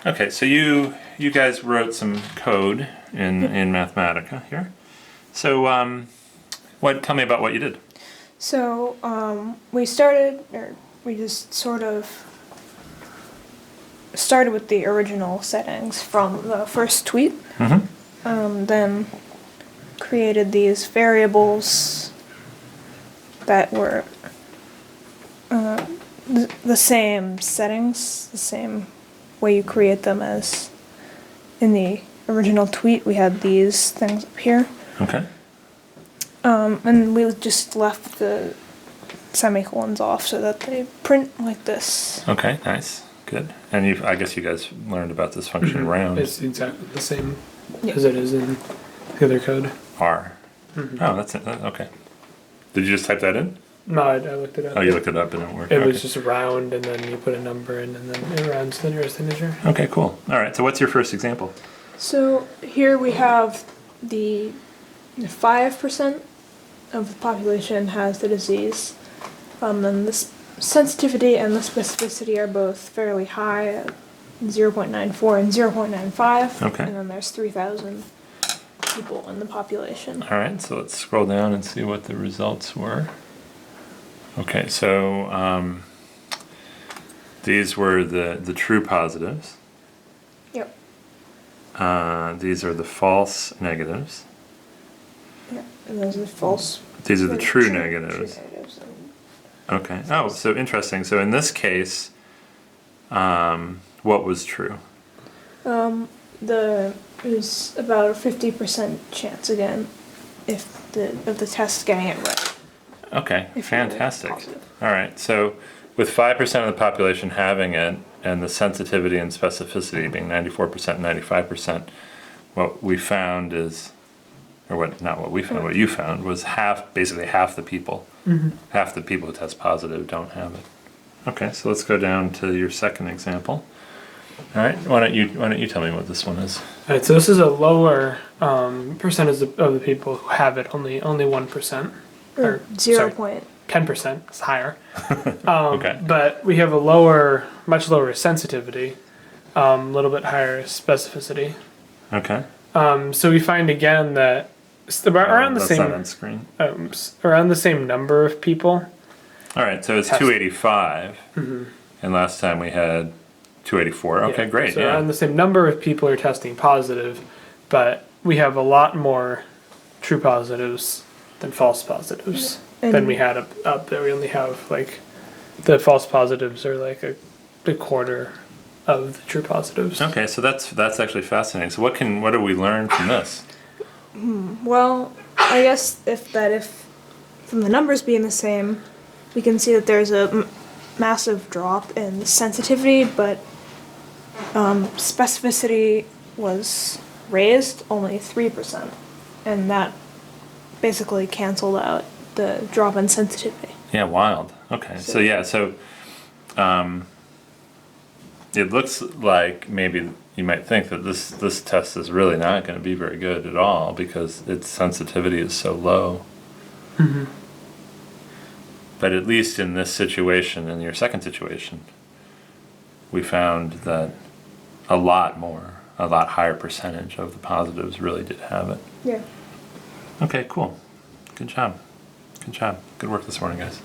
Okay, so you guys wrote some code in Mathematica here. So tell me about what you did. So we just sort of started with the original settings from the first tweet. Then created these variables that were the same settings, the same way you create them as in the original tweet. We had these things up here. Okay. And we just left the semicolons off so that they print like this. Okay, nice. Good. And I guess you guys learned about this function round. It's exactly the same as it is in the other code. R. Oh, that's it. Okay. Did you just type that in? No, I looked it up. Oh, you looked it up and it worked. It was just a round, and then you put a number in, and then it rounds to the nearest integer. Okay, cool. All right, so what's your first example? So here we have the 5% of the population has the disease. Then the sensitivity and the specificity are both fairly high at 0.94 and 0.95. Okay. And then there's 3,000 people in the population. All right, so let's scroll down and see what the results were. Okay, so these were the true positives. Yep. These are the false negatives. Yep. And those are the false. These are the true negatives. True negatives. Okay. Oh, so interesting. So in this case, what was true? It was about a 50% chance again of the test getting it right. Okay, If fantastic. you're positive. All right, so with 5% of the population having it, and the sensitivity and specificity being 94% and 95%, what we found is, or what? Not what we found. What you found was basically half the people. Half the people who test positive don't have it. Okay, so let's go down to your second example. All right, why don't you tell me what this one is? All right, so this is a lower percentage of the people who have it. Only 1%. Or 10%. It's higher. Okay. But we have a much lower sensitivity, a little bit higher specificity. Okay. So we find again that it's around the that's same not on screen. around the same number of people. All right, so it's 285, and last time we had 284. Okay, Yeah, great. So Yeah. around the same number of people are testing positive, but we have a lot more true positives than false positives than we had up there. We only have the false positives are like a quarter of the true positives. Okay, so that's actually fascinating. So what do we learn from this? Well, I guess if from the numbers being the same, we can see that there's a massive drop in sensitivity, but specificity was raised only 3%, and that basically canceled out the drop in sensitivity. Yeah, wild. Okay, so it looks like maybe you might think that this test is really not going to be very good at all because its sensitivity is so low. But at least in this situation, in your second situation, we found that a lot higher percentage of the positives really did have it. Yeah. Okay, cool. Good job. Good work this morning, guys.